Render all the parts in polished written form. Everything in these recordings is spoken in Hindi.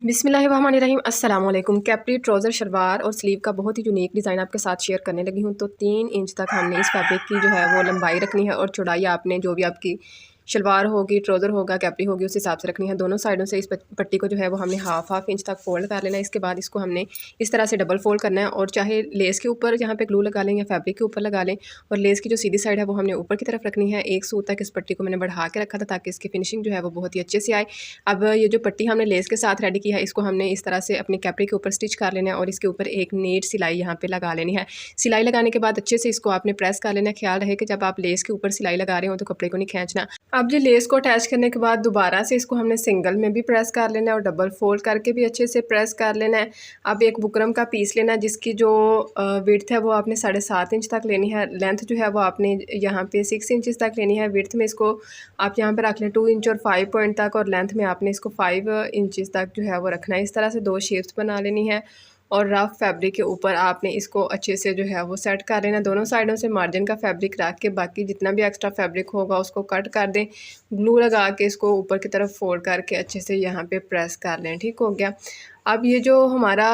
बिस्मिल्लाहिर्रहमानिर्रहीम। अस्सलाम वालेकुम। कैप्री ट्राउज़र शलवार और स्लीव का बहुत ही यूनिक डिज़ाइन आपके साथ शेयर करने लगी हूँ। तो 3 इंच तक हमने इस फैब्रिक की जो है वो लंबाई रखनी है और चौड़ाई आपने जो भी आपकी शलवार होगी, ट्राउज़र होगा, कैप्री होगी, उस हिसाब से रखनी है। दोनों साइडों से इस पट्टी को जो है वो हमने हाफ इंच तक फोल्ड कर लेना है। इसके बाद इसको हमने इस तरह से डबल फोल्ड करना है और चाहे लेस के ऊपर यहाँ पे ग्लू लगा लें या फैब्रिक के ऊपर लगा लें। और लेस की जो सीधी साइड है वो हमने ऊपर की तरफ रखनी है। एक सूत तक इस पट्टी को मैंने बढ़ा के रखा था ताकि इसकी फिनिशिंग जो है वो बहुत ही अच्छे से आए। अब ये जो पट्टी हमने लेस के साथ रेडी की है, इसको हमने इस तरह से अपनी कैप्री के ऊपर स्टिच कर लेना है और इसके ऊपर एक नीट सिलाई यहाँ पे लगा लेनी है। सिलाई लगाने के बाद अच्छे से इसको आपने प्रेस कर लेना है। ख्याल रहे कि जब आप लेस के ऊपर सिलाई लगा रहे हो तो कपड़े को नहीं खींचना। अब ये लेस को अटैच करने के बाद दोबारा से इसको हमने सिंगल में भी प्रेस कर लेना है और डबल फोल्ड करके भी अच्छे से प्रेस कर लेना है। अब एक बुकरम का पीस लेना है जिसकी जो विड्थ है वो आपने 7.5 इंच तक लेनी है। लेंथ जो है वो आपने यहाँ पे 6 इंच तक लेनी है। विड्थ में इसको आप यहाँ पे रख लें 2 इंच और 5 पॉइंट तक, और लेंथ में आपने इसको 5 इंच तक जो है वो रखना है। इस तरह से 2 शेप्स बना लेनी है और रफ फैब्रिक के ऊपर आपने इसको अच्छे से जो है वो सेट कर लेना। दोनों साइडों से मार्जिन का फैब्रिक रख के बाकी जितना भी एक्स्ट्रा फैब्रिक होगा उसको कट कर दें। ग्लू लगा के इसको ऊपर की तरफ फोल्ड करके अच्छे से यहाँ पे प्रेस कर लें। ठीक हो गया। अब ये जो हमारा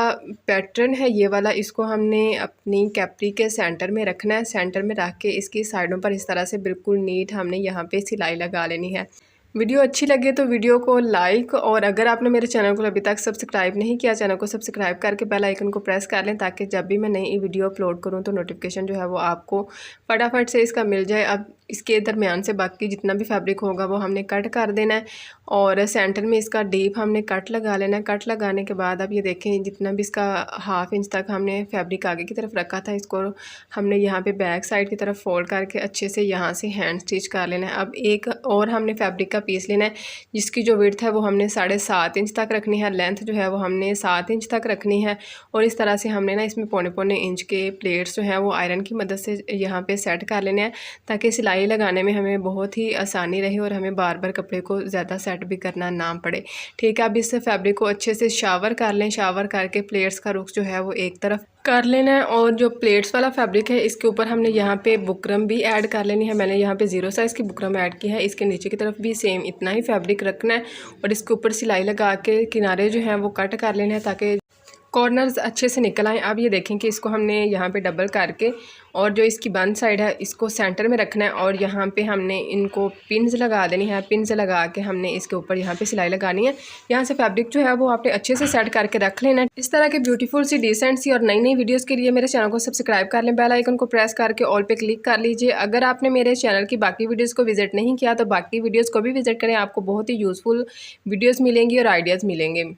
पैटर्न है ये वाला, इसको हमने अपनी कैप्री के सेंटर में रखना है। सेंटर में रख के इसकी साइडों पर इस तरह से बिल्कुल नीट हमने यहाँ पे सिलाई लगा लेनी है। वीडियो अच्छी लगे तो वीडियो को लाइक, और अगर आपने मेरे चैनल को अभी तक सब्सक्राइब नहीं किया, चैनल को सब्सक्राइब करके बेल आइकन को प्रेस कर लें ताकि जब भी मैं नई वीडियो अपलोड करूं तो नोटिफिकेशन जो है वो आपको फटाफट से इसका मिल जाए। अब इसके दरमियान से बाकी जितना भी फैब्रिक होगा वो हमने कट कर देना है और सेंटर में इसका डीप हमने कट लगा लेना है। कट लगाने के बाद अब ये देखें जितना भी इसका हाफ इंच तक हमने फैब्रिक आगे की तरफ रखा था, इसको हमने यहाँ पे बैक साइड की तरफ फोल्ड करके अच्छे से यहाँ से हैंड स्टिच कर लेना है। अब एक और हमने फैब्रिक का पीस लेना है जिसकी जो विड्थ है वो हमने 7.5 इंच तक रखनी है। लेंथ जो है वो हमने 7 इंच तक रखनी है और इस तरह से हमने ना इसमें पौने पौने इंच के प्लेट्स जो हैं वो आयरन की मदद से यहाँ पे सेट कर लेने हैं ताकि सिलाई लगाने में हमें बहुत ही आसानी रहे और हमें बार बार कपड़े को ज़्यादा सेट भी करना ना पड़े। ठीक है। अब इस फैब्रिक को अच्छे से शावर कर लें। शावर करके प्लेट्स का रुख जो है वो एक तरफ कर लेना है और जो प्लेट्स वाला फैब्रिक है इसके ऊपर हमने यहाँ पे बुकरम भी ऐड कर लेनी है। मैंने यहाँ पे 0 साइज़ की बुकरम ऐड की है। इसके नीचे की तरफ भी सेम इतना ही फैब्रिक रखना है और इसके ऊपर सिलाई लगा के किनारे जो हैं वो कट कर लेने हैं ताकि कॉर्नर्स अच्छे से निकल आएँ। अब ये देखें कि इसको हमने यहाँ पे डबल करके और जो इसकी बंद साइड है इसको सेंटर में रखना है और यहाँ पे हमने इनको पिन्स लगा देनी है। पिन्स लगा के हमने इसके ऊपर यहाँ पे सिलाई लगानी है। यहाँ से फैब्रिक जो है वो आपने अच्छे से सेट करके रख लेना है। इस तरह के ब्यूटीफुल सी डिसेंट सी और नई नई वीडियोज़ के लिए मेरे चैनल को सब्सक्राइब कर लें। बेल आइकन को प्रेस करके ऑल पे क्लिक कर लीजिए। अगर आपने मेरे चैनल की बाकी वीडियोज़ को विजिट नहीं किया तो बाकी वीडियोज़ को भी विजिट करें। आपको बहुत ही यूज़फुल वीडियोज़ मिलेंगी और आइडियाज़ मिलेंगे।